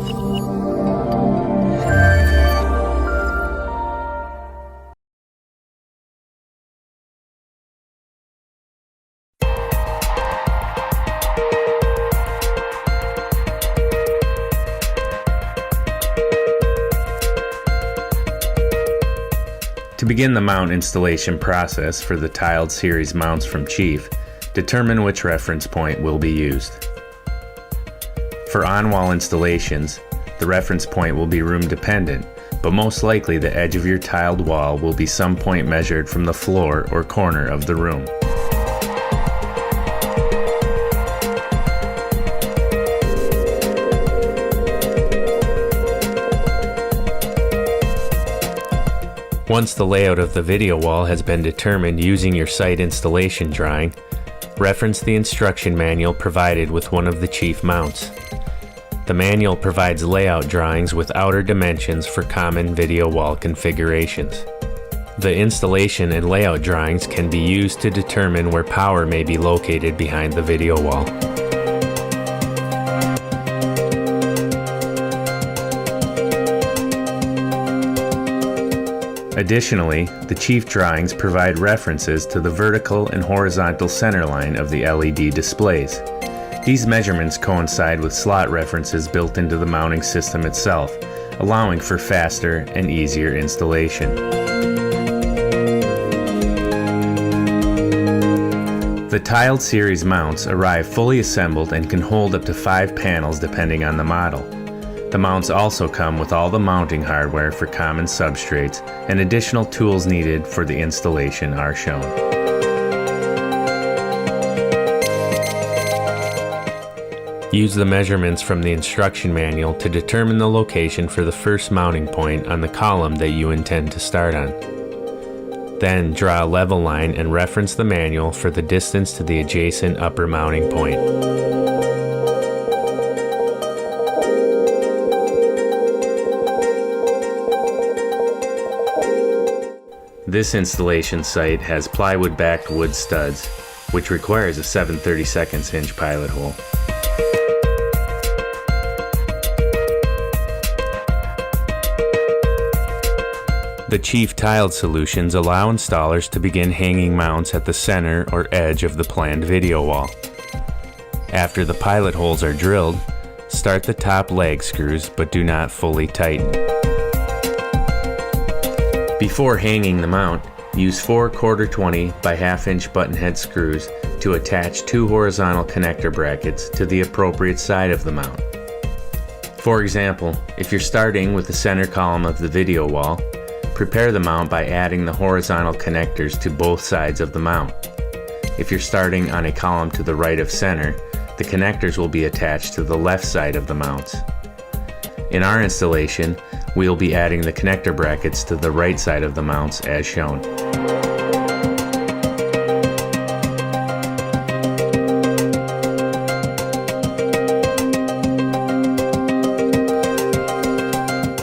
To begin the mount installation process for the TiLED series mounts from Chief, determine which reference point will be used. For on-wall installations, the reference point will be room dependent, but most likely the edge of your tiled wall will be some point measured from the floor or corner of the room. Once the layout of the video wall has been determined using your site installation drawing, reference the instruction manual provided with one of the Chief mounts. The manual provides layout drawings with outer dimensions for common video wall configurations. The installation and layout drawings can be used to determine where power may be located behind the video wall. Additionally, the Chief drawings provide references to the vertical and horizontal center line of the LED displays. These measurements coincide with slot references built into the mounting system itself, allowing for faster and easier installation. The TiLED series mounts arrive fully assembled and can hold up to 5 panels depending on the model. The mounts also come with all the mounting hardware for common substrates, and additional tools needed for the installation are shown. Use the measurements from the instruction manual to determine the location for the first mounting point on the column that you intend to start on. Then draw a level line and reference the manual for the distance to the adjacent upper mounting point. This installation site has plywood-backed wood studs, which requires a 7/32 inch pilot hole. The Chief TiLED solutions allow installers to begin hanging mounts at the center or edge of the planned video wall. After the pilot holes are drilled, start the top leg screws but do not fully tighten. Before hanging the mount, use 4 1/4-20 by 1/2 inch button head screws to attach 2 horizontal connector brackets to the appropriate side of the mount. For example, if you're starting with the center column of the video wall, prepare the mount by adding the horizontal connectors to both sides of the mount. If you're starting on a column to the right of center, the connectors will be attached to the left side of the mounts. In our installation, we'll be adding the connector brackets to the right side of the mounts as shown.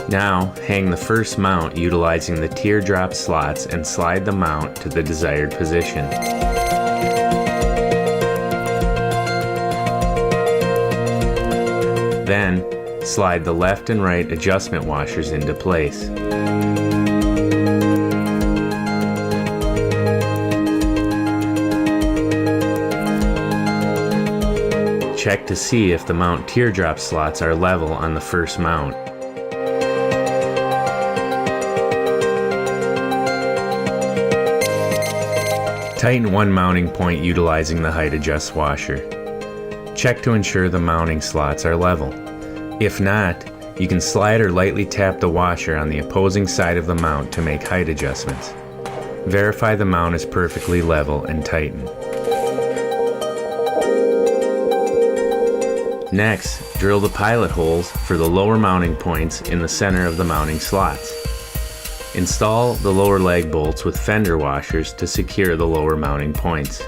Now, hang the first mount utilizing the teardrop slots and slide the mount to the desired position. Then, slide the left and right adjustment washers into place. Check to see if the mount teardrop slots are level on the first mount. Tighten one mounting point utilizing the height adjust washer. Check to ensure the mounting slots are level. If not, you can slide or lightly tap the washer on the opposing side of the mount to make height adjustments. Verify the mount is perfectly level and tighten. Next, drill the pilot holes for the lower mounting points in the center of the mounting slots. Install the lower leg bolts with fender washers to secure the lower mounting points.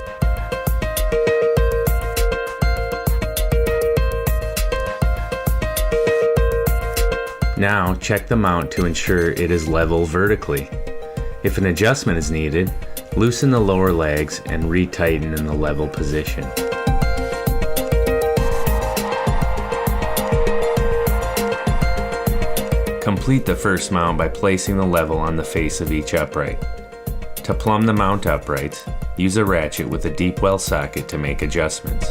Now check the mount to ensure it is level vertically. If an adjustment is needed, loosen the lower legs and retighten in the level position. Complete the first mount by placing the level on the face of each upright. To plumb the mount uprights, use a ratchet with a deep well socket to make adjustments.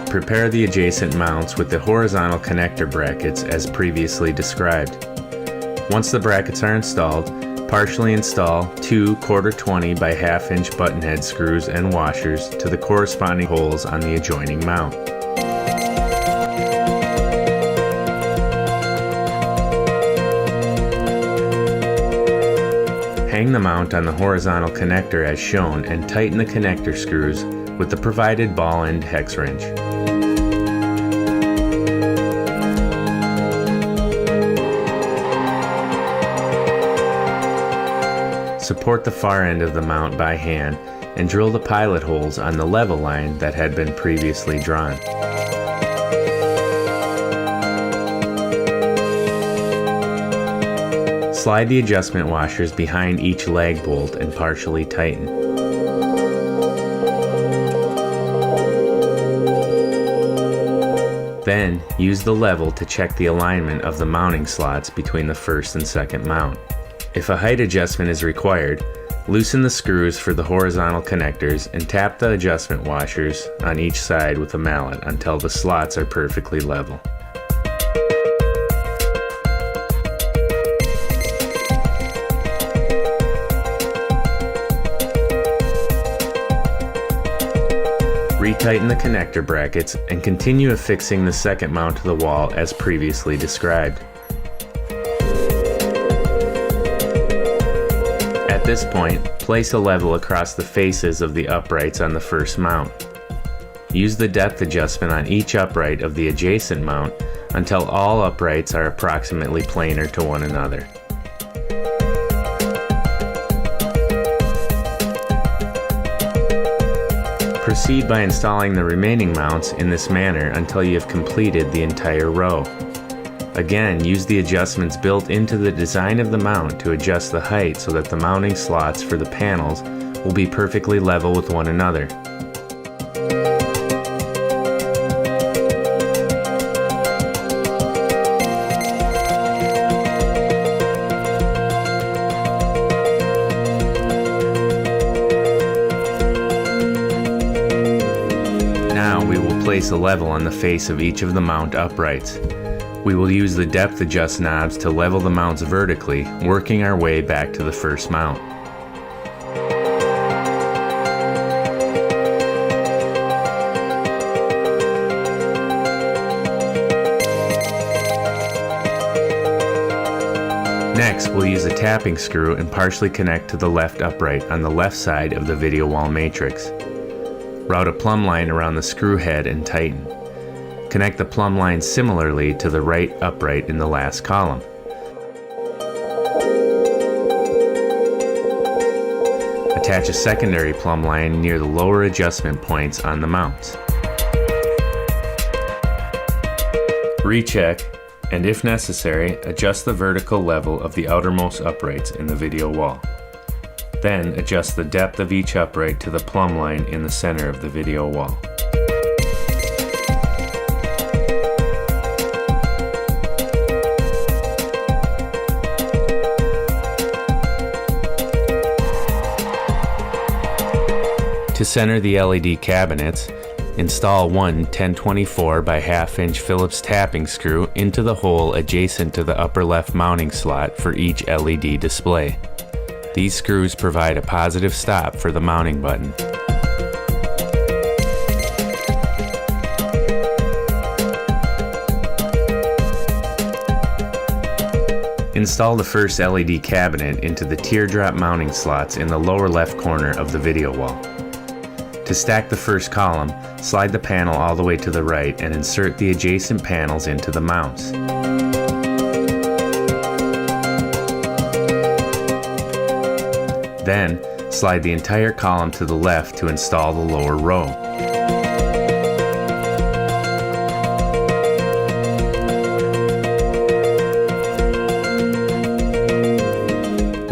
Prepare the adjacent mounts with the horizontal connector brackets as previously described. Once the brackets are installed, partially install 2 1/4-20 by 1/2 inch button head screws and washers to the corresponding holes on the adjoining mount. Hang the mount on the horizontal connector as shown and tighten the connector screws with the provided ball end hex wrench. Support the far end of the mount by hand and drill the pilot holes on the level line that had been previously drawn. Slide the adjustment washers behind each lag bolt and partially tighten. Then, use the level to check the alignment of the mounting slots between the first and second mount. If a height adjustment is required, loosen the screws for the horizontal connectors and tap the adjustment washers on each side with a mallet until the slots are perfectly level. Retighten the connector brackets and continue affixing the second mount to the wall as previously described. At this point, place a level across the faces of the uprights on the first mount. Use the depth adjustment on each upright of the adjacent mount until all uprights are approximately planar to one another. Proceed by installing the remaining mounts in this manner until you have completed the entire row. Again, use the adjustments built into the design of the mount to adjust the height so that the mounting slots for the panels will be perfectly level with one another. Now we will place a level on the face of each of the mount uprights. We will use the depth adjust knobs to level the mounts vertically, working our way back to the first mount. Next, we'll use a tapping screw and partially connect to the left upright on the left side of the video wall matrix. Route a plumb line around the screw head and tighten. Connect the plumb line similarly to the right upright in the last column. Attach a secondary plumb line near the lower adjustment points on the mounts. Recheck, and if necessary, adjust the vertical level of the outermost uprights in the video wall. Then adjust the depth of each upright to the plumb line in the center of the video wall. To center the LED cabinets, install one 1024 by 1/2 inch Phillips tapping screw into the hole adjacent to the upper left mounting slot for each LED display. These screws provide a positive stop for the mounting button. Install the first LED cabinet into the teardrop mounting slots in the lower left corner of the video wall. To stack the first column, slide the panel all the way to the right and insert the adjacent panels into the mounts. Then, slide the entire column to the left to install the lower row.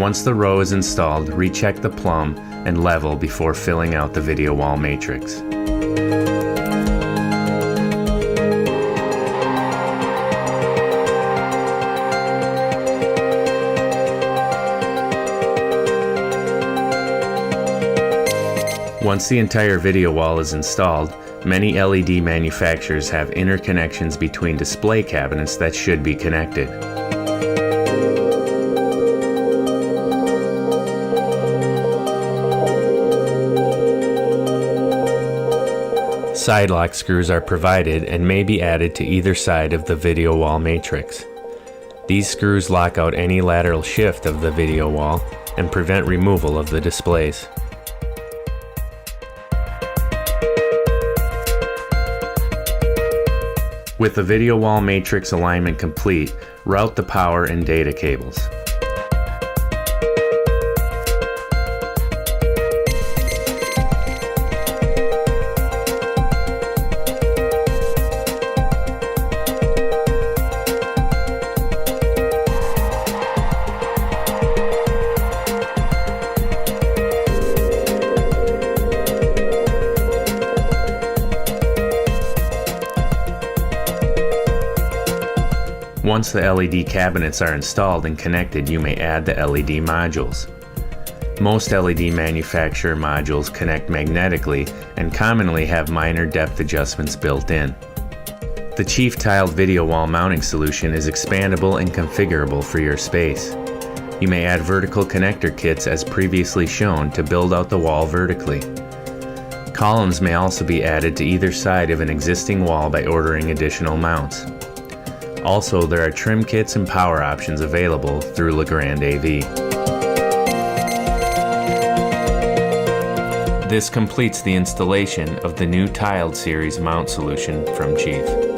Once the row is installed, recheck the plumb and level before filling out the video wall matrix. Once the entire video wall is installed, many LED manufacturers have interconnections between display cabinets that should be connected. Side lock screws are provided and may be added to either side of the video wall matrix. These screws lock out any lateral shift of the video wall and prevent removal of the displays. With the video wall matrix alignment complete, route the power and data cables. Once the LED cabinets are installed and connected, you may add the LED modules. Most LED manufacturer modules connect magnetically and commonly have minor depth adjustments built in. The Chief TiLED video wall mounting solution is expandable and configurable for your space. You may add vertical connector kits as previously shown to build out the wall vertically. Columns may also be added to either side of an existing wall by ordering additional mounts. Also, there are trim kits and power options available through Legrand AV. This completes the installation of the new TiLED series mount solution from Chief.